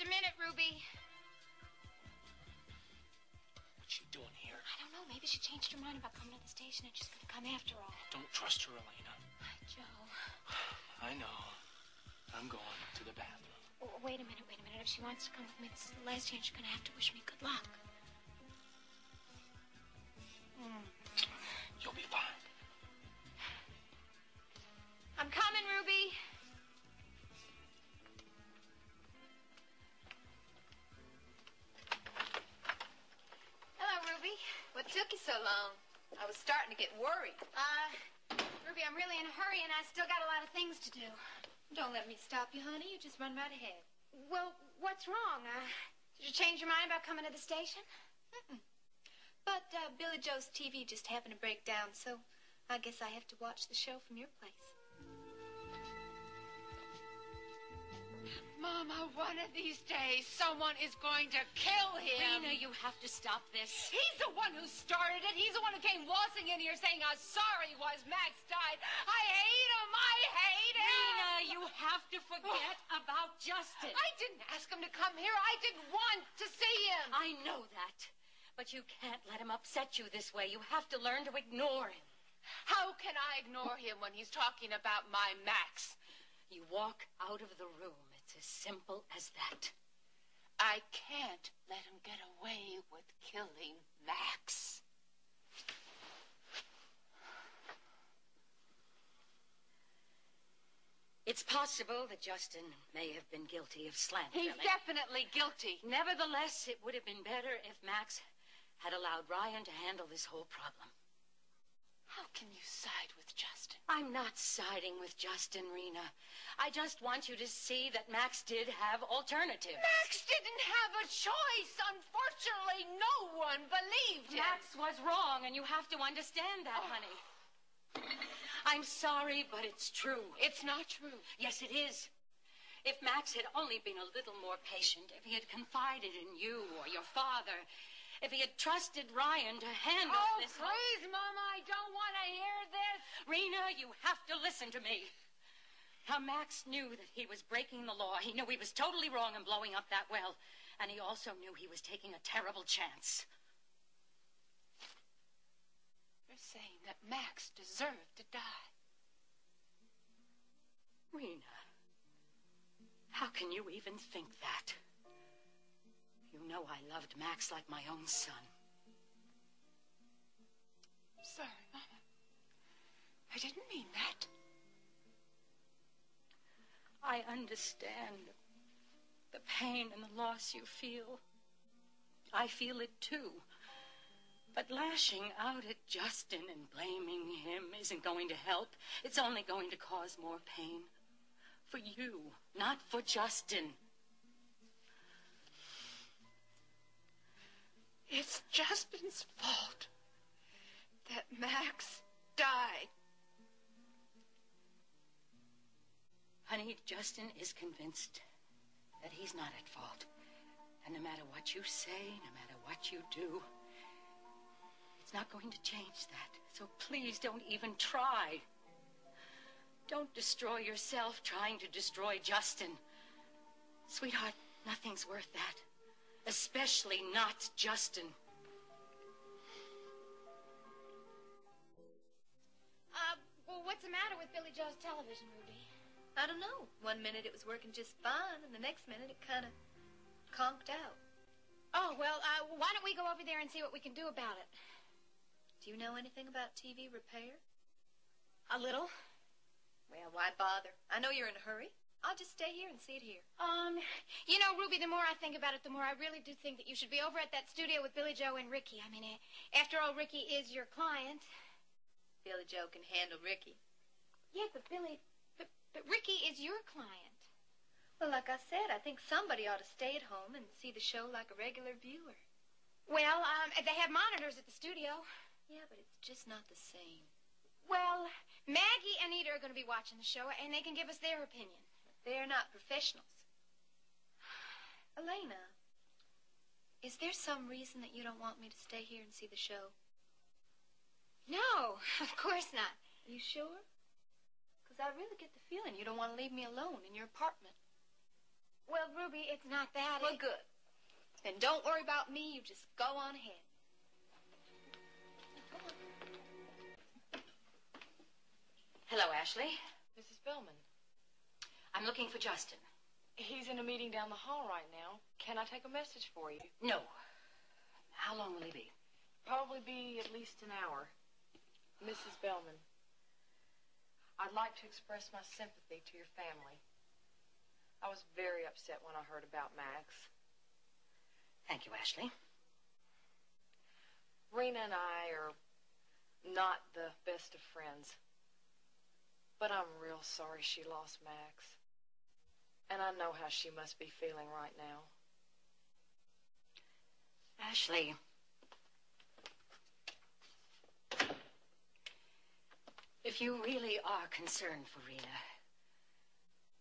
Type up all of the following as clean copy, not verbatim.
Just a minute, Ruby. What's she doing here? I don't know. Maybe she changed her mind about coming to the station and she's going to come after all. Don't trust her, Elena. Joe. I know. I'm going to the bathroom. Oh, wait a minute. If she wants to come with me, this is the last chance you're going to have to wish me good luck. You'll be fine. I'm coming, Ruby. Hello, Ruby. What took you so long? I was starting to get worried. Ruby, I'm really in a hurry and I still got a lot of things to do. Don't let me stop you, honey. You just run right ahead. Well, what's wrong? Did you change your mind about coming to the station? But Billy Joe's TV just happened to break down, so I guess I have to watch the show from your place. Mama, one of these days, someone is going to kill him. Reena, you have to stop this. He's the one who started it. He's the one who came waltzing in here saying how sorry he was Max died. I hate him. I hate him. Reena, you have to forget about Justin. I didn't ask him to come here. I didn't want to see him. I know that. But you can't let him upset you this way. You have to learn to ignore him. How can I ignore him when he's talking about my Max? You walk out of the room. It's as simple as that. I can't let him get away with killing Max. It's possible that Justin may have been guilty of slandering. He's definitely guilty. Nevertheless, it would have been better if Max had allowed Ryan to handle this whole problem. How can you side with Justin? I'm not siding with Justin, Reena. I just want you to see that Max did have alternatives. Max didn't have a choice. Unfortunately, no one believed him. Max was wrong, and you have to understand that, honey. I'm sorry, but it's true. It's not true. Yes, it is. If Max had only been a little more patient, if he had confided in you or your father, if he had trusted Ryan to handle this... Oh, please, Mama, I don't want to hear this. Reena, you have to listen to me. Now, Max knew that he was breaking the law. He knew he was totally wrong in blowing up that well. And he also knew he was taking a terrible chance. You're saying that Max deserved to die. Reena, how can you even think that? You know I loved Max like my own son. I'm sorry, Mama. I didn't mean that. I understand the pain and the loss you feel. I feel it too. But lashing out at Justin and blaming him isn't going to help. It's only going to cause more pain. For you, not for Justin. It's Justin's fault that Max died. Honey, Justin is convinced that he's not at fault. And no matter what you say, no matter what you do, it's not going to change that. So please don't even try. Don't destroy yourself trying to destroy Justin. Sweetheart, nothing's worth that. Especially not Justin. Well, what's the matter with Billy Joe's television, Ruby? I don't know. One minute it was working just fine, and the next minute it kind of conked out. Oh, well, why don't we go over there and see what we can do about it? Do you know anything about TV repair? A little. Well, why bother? I know you're in a hurry. I'll just stay here and see it here. You know, Ruby, the more I think about it, the more I really do think that you should be over at that studio with Billy Joe and Ricky. I mean, after all, Ricky is your client. Billy Joe can handle Ricky. Yeah, but Ricky is your client. Well, like I said, I think somebody ought to stay at home and see the show like a regular viewer. Well, they have monitors at the studio. Yeah, but it's just not the same. Well, Maggie and Anita are going to be watching the show, and they can give us their opinion. They're not professionals. Elena, is there some reason that you don't want me to stay here and see the show? No, of course not. Are you sure? Because I really get the feeling you don't want to leave me alone in your apartment. Well, Ruby, Ruby, it's not that. Well, good. Then don't worry about me. You just go on ahead. Hello, Ashley. Mrs. Bellman, I'm looking for Justin. he's in a meeting down the hall right now. Can I take a message for you? No. How long will he be? Probably be at least an hour. Mrs. Bellman, I'd like to express my sympathy to your family. I was very upset when I heard about Max. Thank you, Ashley. Reena and I are not the best of friends. But I'm real sorry she lost Max. And I know how she must be feeling right now. Ashley. If you really are concerned for Reena,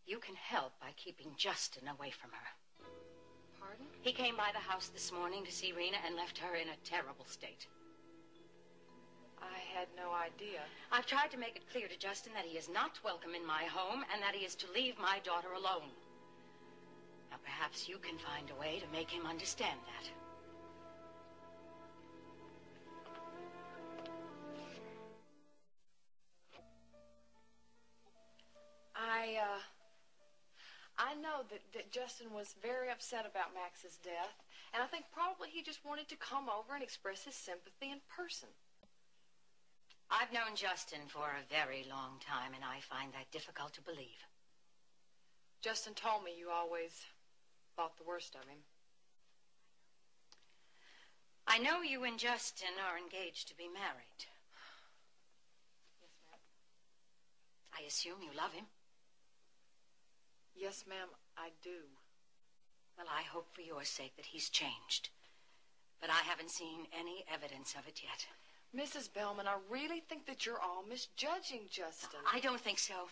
you can help by keeping Justin away from her. Pardon? He came by the house this morning to see Reena and left her in a terrible state. I had no idea. I've tried to make it clear to Justin that he is not welcome in my home and that he is to leave my daughter alone. Now, perhaps you can find a way to make him understand that. I know that Justin was very upset about Max's death, and I think probably he just wanted to come over and express his sympathy in person. I've known Justin for a very long time, and I find that difficult to believe. Justin told me you always thought the worst of him. I know you and Justin are engaged to be married. Yes, ma'am. I assume you love him. Yes, ma'am, I do. Well, I hope for your sake that he's changed. But I haven't seen any evidence of it yet. Mrs. Bellman, I really think that you're all misjudging Justin. I don't think so.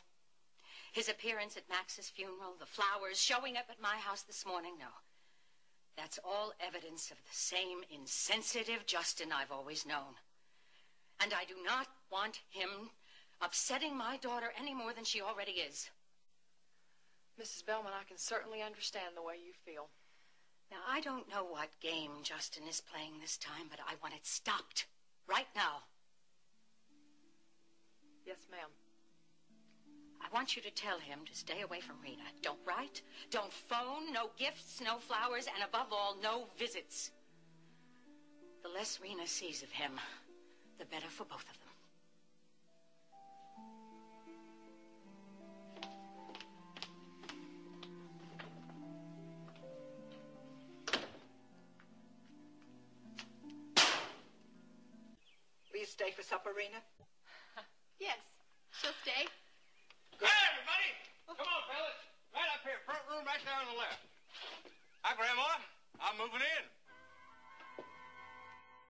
His appearance at Max's funeral, the flowers, showing up at my house this morning, no. That's all evidence of the same insensitive Justin I've always known. And I do not want him upsetting my daughter any more than she already is. Mrs. Bellman, I can certainly understand the way you feel. Now, I don't know what game Justin is playing this time, but I want it stopped right now. Yes, ma'am. I want you to tell him to stay away from Reena. Don't write, don't phone, no gifts, no flowers, and above all, no visits. The less Reena sees of him, the better for both of them. Will you stay for supper, Reena? Yes, she'll stay. Hey, everybody! Come on, fellas. Right up here, front room, right there on the left. Hi, Grandma. I'm moving in.